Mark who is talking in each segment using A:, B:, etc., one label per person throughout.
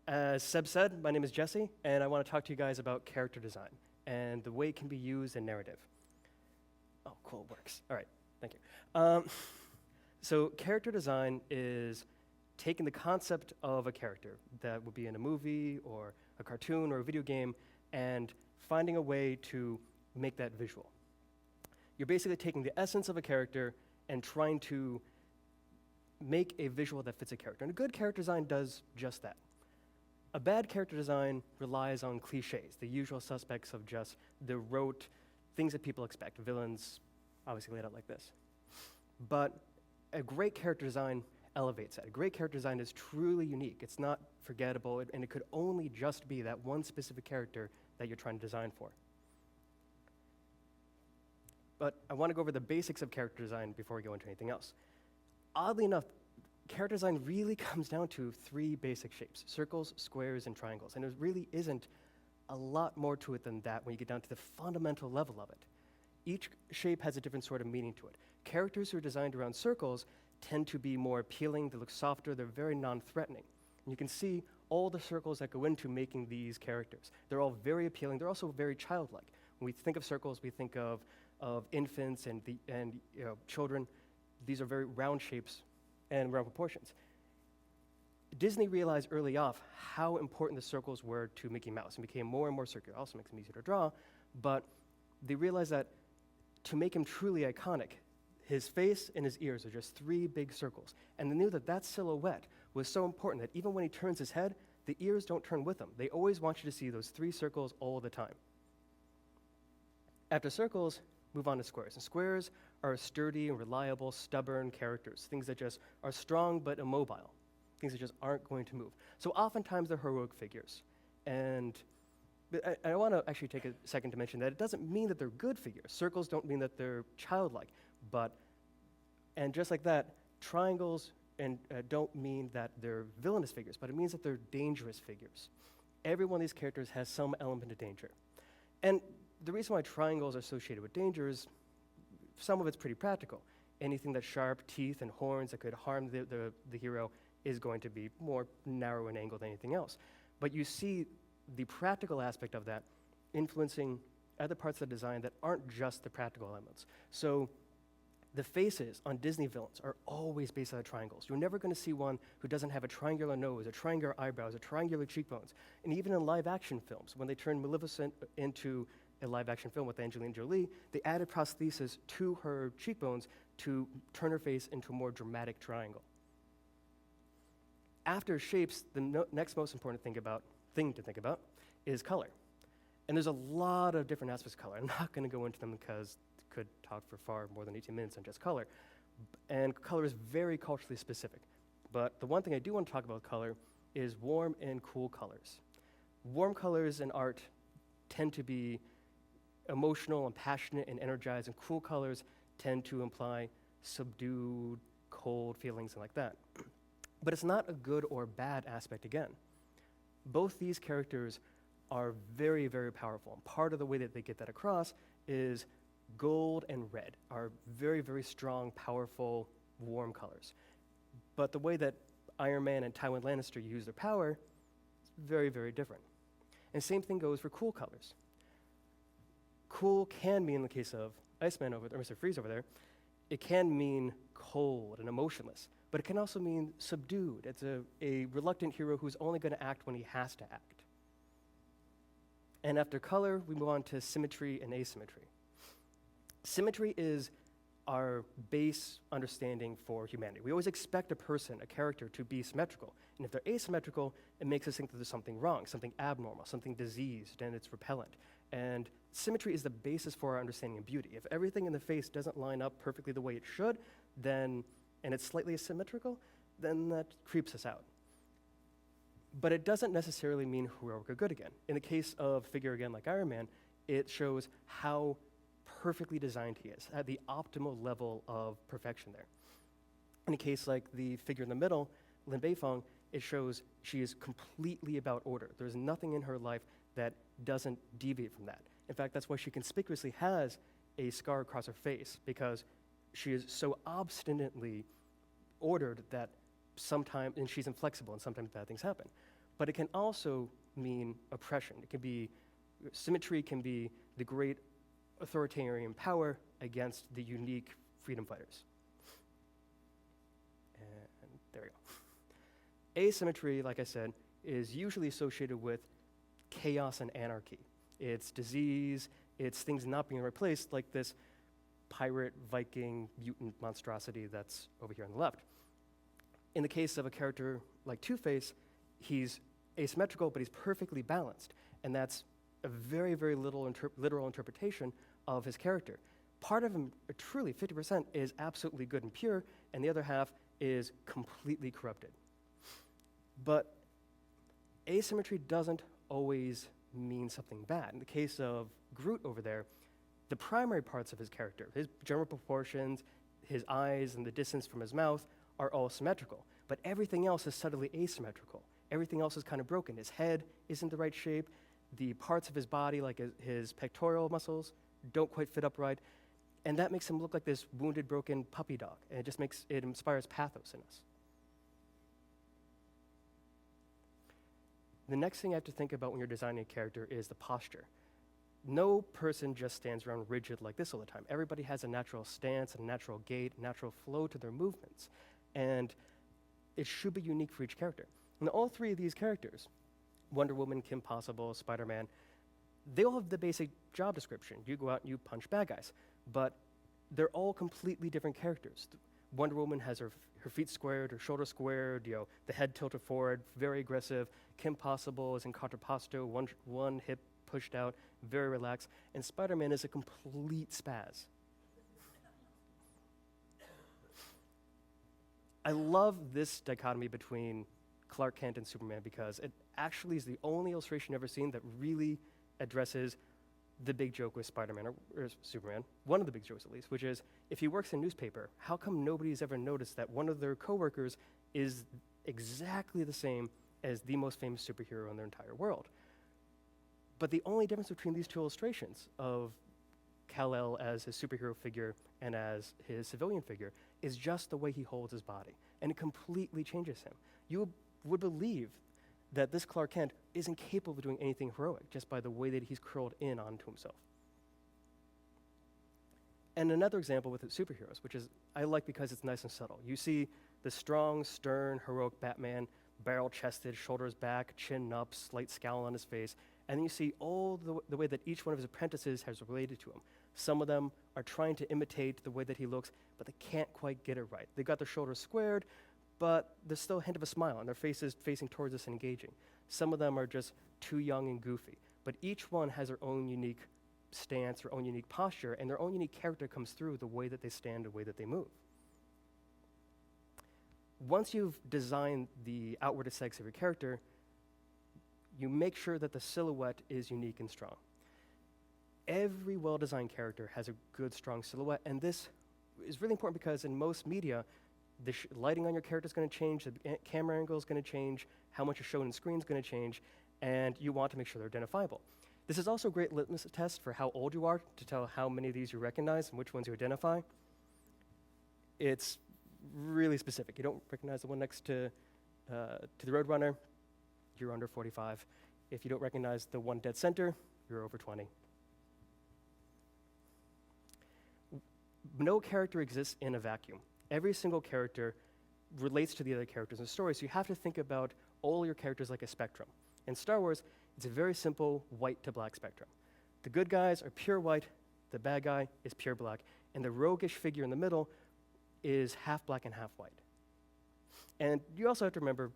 A: As Seb said, my name is Jesse, and I want to talk to you guys about character design and the way it can be used in narrative. Oh, cool, it works. All right, thank you. So character design is taking the concept of a character that would be in a movie or a cartoon or a video game and finding a way to make that visual. You're basically taking the essence of a character and trying to make a visual that fits a character. And a good character design does just that. A bad character design relies on cliches, the usual suspects of just the rote things that people expect. Villains, obviously laid out like this. But a great character design elevates that. A great character design is truly unique. It's not forgettable, and it could only just be that one specific character that you're trying to design for. But I want to go over the basics of character design before we go into anything else. Oddly enough, character design really comes down to three basic shapes: circles, squares, and triangles. And there really isn't a lot more to it than that when you get down to the fundamental level of it. Each shape has a different sort of meaning to it. Characters who are designed around circles tend to be more appealing, they look softer, they're very non-threatening. And you can see all the circles that go into making these characters. They're all very appealing, they're also very childlike. When we think of circles, we think of infants and children. These are very round shapes and round proportions. Disney realized early off how important the circles were to Mickey Mouse and became more and more circular. It also makes them easier to draw, but they realized that to make him truly iconic, his face and his ears are just three big circles. And they knew that that silhouette was so important that even when he turns his head, the ears don't turn with him. They always want you to see those three circles all the time. After circles, move on to squares. And squares are sturdy and reliable, stubborn characters, things that just are strong but immobile, things that just aren't going to move. So oftentimes they're heroic figures. And I want to actually take a second to mention that it doesn't mean that they're good figures. Circles don't mean that they're childlike, and just like that, triangles don't mean that they're villainous figures, but it means that they're dangerous figures. Every one of these characters has some element of danger. And the reason why triangles are associated with danger is some of it's pretty practical. Anything that's sharp, teeth, and horns that could harm the hero is going to be more narrow in angle than anything else. But you see the practical aspect of that influencing other parts of the design that aren't just the practical elements. So the faces on Disney villains are always based out of triangles. You're never going to see one who doesn't have a triangular nose, a triangular eyebrows, a triangular cheekbones. And even in live-action films, when they turned Maleficent into a live-action film with Angelina Jolie, they added prostheses to her cheekbones to turn her face into a more dramatic triangle. After shapes, the next most important thing to think about is color. And there's a lot of different aspects of color. I'm not going to go into them because I could talk for far more than 18 minutes on just color. And color is very culturally specific. But the one thing I do want to talk about color is warm and cool colors. Warm colors in art tend to be emotional and passionate and energized, and cool colors tend to imply subdued, cold feelings and like that. But it's not a good or bad aspect again. Both these characters are very, very powerful. And part of the way that they get that across is gold and red are very, very strong, powerful, warm colors. But the way that Iron Man and Tywin Lannister use their power is very, very different. And same thing goes for cool colors. Cool can mean, in the case of Iceman over there, Mr. Freeze over there, it can mean cold and emotionless, but it can also mean subdued. It's a reluctant hero who's only going to act when he has to act. And after color, we move on to symmetry and asymmetry. Symmetry is our base understanding for humanity. We always expect a person, a character, to be symmetrical. And if they're asymmetrical, it makes us think that there's something wrong, something abnormal, something diseased, and it's repellent. And symmetry is the basis for our understanding of beauty. If everything in the face doesn't line up perfectly the way it should, and it's slightly asymmetrical, then that creeps us out. But it doesn't necessarily mean heroic or good again. In the case of a figure again like Iron Man, it shows how perfectly designed he is, at the optimal level of perfection there. In a case like the figure in the middle, Lin Beifong, it shows she is completely about order. There's nothing in her life that doesn't deviate from that. In fact, that's why she conspicuously has a scar across her face, because she is so obstinately ordered that sometimes, and she's inflexible, and sometimes bad things happen. but it can also mean oppression. It can be, symmetry can be the great authoritarian power against the unique freedom fighters. And there we go. Asymmetry, like I said, is usually associated with chaos and anarchy. It's disease, it's things not being replaced, like this pirate, Viking, mutant monstrosity that's over here on the left. In the case of a character like Two-Face, he's asymmetrical, but he's perfectly balanced, and that's a very, very literal interpretation of his character. Part of him, truly 50%, is absolutely good and pure, and the other half is completely corrupted. But asymmetry doesn't always mean something bad. In the case of Groot over there, the primary parts of his character, his general proportions, his eyes, and the distance from his mouth are all symmetrical, but everything else is subtly asymmetrical. Everything else is kind of broken. His head isn't the right shape. The parts of his body, like his pectoral muscles, don't quite fit upright, and that makes him look like this wounded, broken puppy dog, and it inspires pathos in us. The next thing you have to think about when you're designing a character is the posture. No person just stands around rigid like this all the time. Everybody has a natural stance, a natural gait, natural flow to their movements, and it should be unique for each character. And all three of these characters, Wonder Woman, Kim Possible, Spider-Man, they all have the basic job description. You go out and you punch bad guys, but they're all completely different characters. Wonder Woman has her feet squared, her shoulders squared, the head tilted forward, very aggressive. Kim Possible is in contrapposto, one hip pushed out, very relaxed. And Spider-Man is a complete spaz. I love this dichotomy between Clark Kent and Superman because it actually is the only illustration I've ever seen that really addresses the big joke with Spider-Man or Superman, one of the big jokes at least, which is if he works in a newspaper, how come nobody's ever noticed that one of their coworkers is exactly the same as the most famous superhero in their entire world? But the only difference between these two illustrations of Kal-El as his superhero figure and as his civilian figure is just the way he holds his body, and it completely changes him. You would believe that this Clark Kent is incapable of doing anything heroic just by the way that he's curled in onto himself. And another example with the superheroes, which is I like because it's nice and subtle. You see the strong, stern, heroic Batman, barrel-chested, shoulders back, chin up, slight scowl on his face, and then you see all the way that each one of his apprentices has related to him. Some of them are trying to imitate the way that he looks, but they can't quite get it right. They've got their shoulders squared, but there's still a hint of a smile, and their faces facing towards us and engaging. Some of them are just too young and goofy, but each one has their own unique stance, their own unique posture, and their own unique character comes through the way that they stand, the way that they move. Once you've designed the outward aesthetics of your character, you make sure that the silhouette is unique and strong. Every well-designed character has a good, strong silhouette, and this is really important because in most media, the lighting on your character is going to change, the camera angle is going to change, how much is shown on screen is going to change, and you want to make sure they're identifiable. This is also a great litmus test for how old you are to tell how many of these you recognize and which ones you identify. It's really specific. You don't recognize the one next to the Roadrunner, you're under 45. If you don't recognize the one dead center, you're over 20. No character exists in a vacuum. Every single character relates to the other characters in the story, so you have to think about all your characters like a spectrum. In Star Wars, it's a very simple white to black spectrum. The good guys are pure white, the bad guy is pure black, and the roguish figure in the middle is half black and half white. And you also have to remember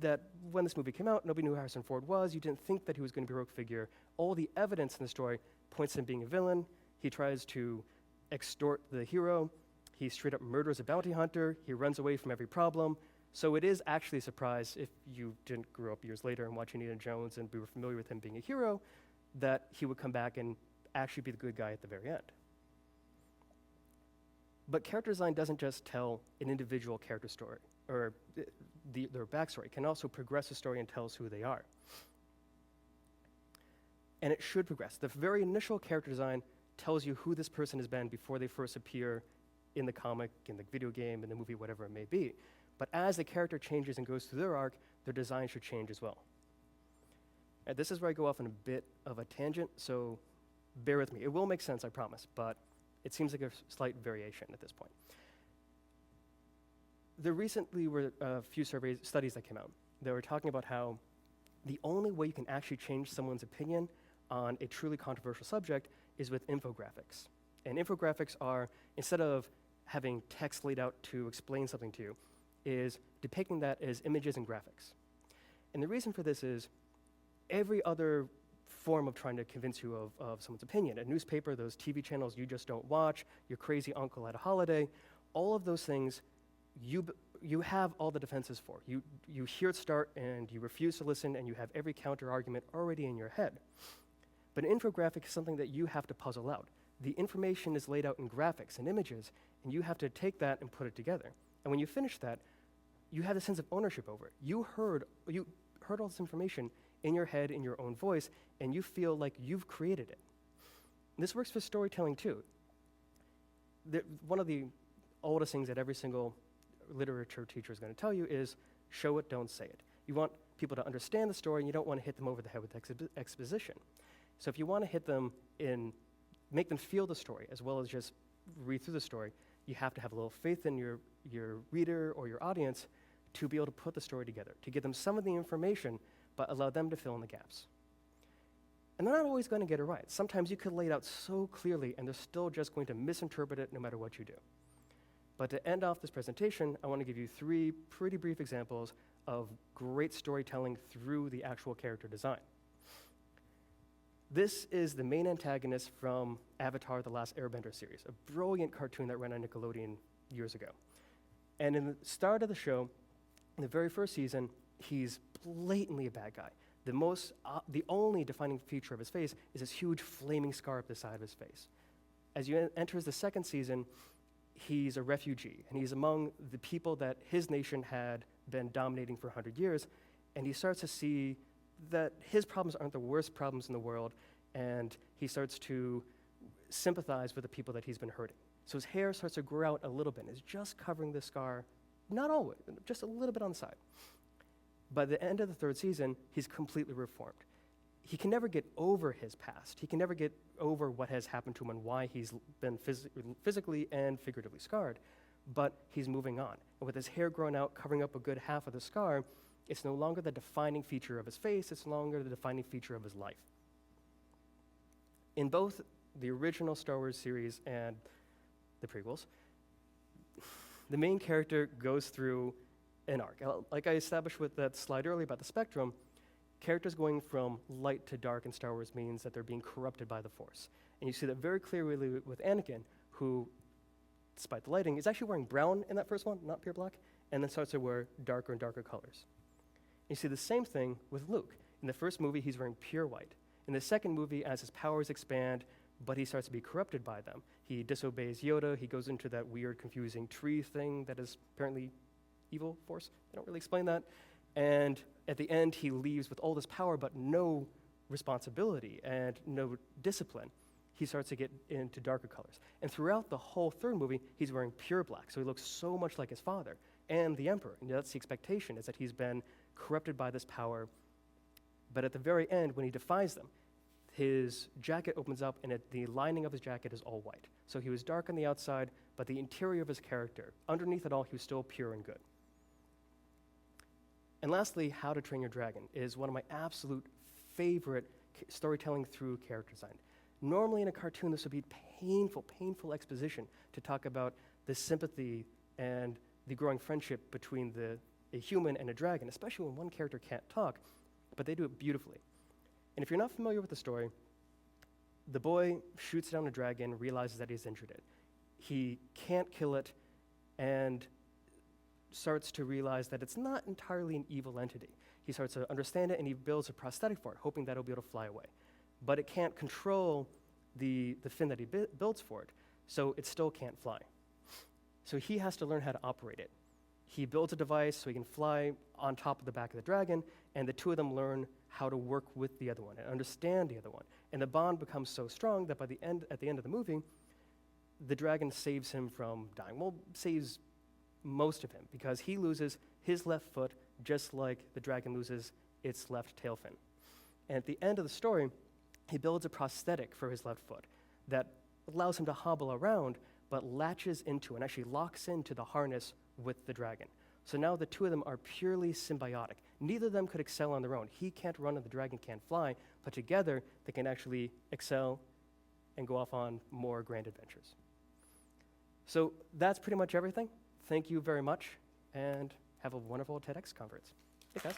A: that when this movie came out, nobody knew who Harrison Ford was. You didn't think that he was going to be a rogue figure. All the evidence in the story points to him being a villain. He tries to extort the hero. He straight up murders a bounty hunter. He runs away from every problem. So it is actually a surprise if you didn't grow up years later and watch Indiana Jones and be familiar with him being a hero, that he would come back and actually be the good guy at the very end. But character design doesn't just tell an individual character story or their backstory. It can also progress the story and tell us who they are. And it should progress. The very initial character design tells you who this person has been before they first appear in the comic, in the video game, in the movie, whatever it may be. But as the character changes and goes through their arc, their design should change as well. And this is where I go off on a bit of a tangent, so bear with me. It will make sense, I promise, but it seems like a slight variation at this point. There recently were a few studies that came out that were talking about how the only way you can actually change someone's opinion on a truly controversial subject is with infographics. And infographics are, instead of having text laid out to explain something to you, is depicting that as images and graphics. And the reason for this is every other form of trying to convince you of someone's opinion, a newspaper, those TV channels you just don't watch, your crazy uncle at a holiday, all of those things, you have all the defenses for. You hear it start and you refuse to listen and you have every counter argument already in your head. But an infographic is something that you have to puzzle out. The information is laid out in graphics and images, and you have to take that and put it together. And when you finish that, you have a sense of ownership over it. You heard all this information in your head, in your own voice, and you feel like you've created it. And this works for storytelling too. One of the oldest things that every single literature teacher is going to tell you is show it, don't say it. You want people to understand the story, and you don't want to hit them over the head with exposition. So if you want to hit them make them feel the story as well as just read through the story, you have to have a little faith in your reader or your audience to be able to put the story together, to give them some of the information, but allow them to fill in the gaps. And they're not always going to get it right. Sometimes you could lay it out so clearly, and they're still just going to misinterpret it no matter what you do. But to end off this presentation, I want to give you 3 pretty brief examples of great storytelling through the actual character design. This is the main antagonist from Avatar: The Last Airbender series, a brilliant cartoon that ran on Nickelodeon years ago. And in the start of the show, in the very first season, he's blatantly a bad guy. The only defining feature of his face is this huge flaming scar up the side of his face. As you enter the second season, he's a refugee, and he's among the people that his nation had been dominating for 100 years, and he starts to see that his problems aren't the worst problems in the world, and he starts to sympathize with the people that he's been hurting. So his hair starts to grow out a little bit, and is just covering the scar, not always, just a little bit on the side. By the end of the third season, he's completely reformed. He can never get over his past. He can never get over what has happened to him and why he's been physically and figuratively scarred, but he's moving on. And with his hair growing out, covering up a good half of the scar, it's no longer the defining feature of his face, it's no longer the defining feature of his life. In both the original Star Wars series and the prequels, the main character goes through an arc. Like I established with that slide earlier about the spectrum, characters going from light to dark in Star Wars means that they're being corrupted by the Force. And you see that very clearly with Anakin, who, despite the lighting, is actually wearing brown in that first one, not pure black, and then starts to wear darker and darker colors. You see the same thing with Luke. In the first movie, he's wearing pure white. In the second movie, as his powers expand, but he starts to be corrupted by them. He disobeys Yoda, he goes into that weird, confusing tree thing that is apparently evil Force. They don't really explain that. And at the end, he leaves with all this power, but no responsibility and no discipline. He starts to get into darker colors. And throughout the whole third movie, he's wearing pure black, so he looks so much like his father and the Emperor. And that's the expectation, is that he's been corrupted by this power. But at the very end, when he defies them, his jacket opens up, and the lining of his jacket is all white. So he was dark on the outside, but the interior of his character, underneath it all, he was still pure and good. And lastly, How to Train Your Dragon is one of my absolute favorite storytelling through character design. Normally in a cartoon, this would be painful exposition to talk about the sympathy and the growing friendship between a human and a dragon, especially when one character can't talk, but they do it beautifully. And if you're not familiar with the story, the boy shoots down a dragon, realizes that he's injured it. He can't kill it, and starts to realize that it's not entirely an evil entity. He starts to understand it, and he builds a prosthetic for it, hoping that it'll be able to fly away. But it can't control the fin that he builds for it, so it still can't fly. So he has to learn how to operate it. He builds a device so he can fly on top of the back of the dragon, and the two of them learn how to work with the other one and understand the other one. And the bond becomes so strong that at the end of the movie, the dragon saves him from dying. Well, saves most of him, because he loses his left foot just like the dragon loses its left tail fin. And at the end of the story, he builds a prosthetic for his left foot that allows him to hobble around, but latches into and actually locks into the harness with the dragon. So now the two of them are purely symbiotic. Neither of them could excel on their own. He can't run and the dragon can't fly, but together they can actually excel and go off on more grand adventures. So that's pretty much everything. Thank you very much, and have a wonderful TEDx conference. Hey, guys.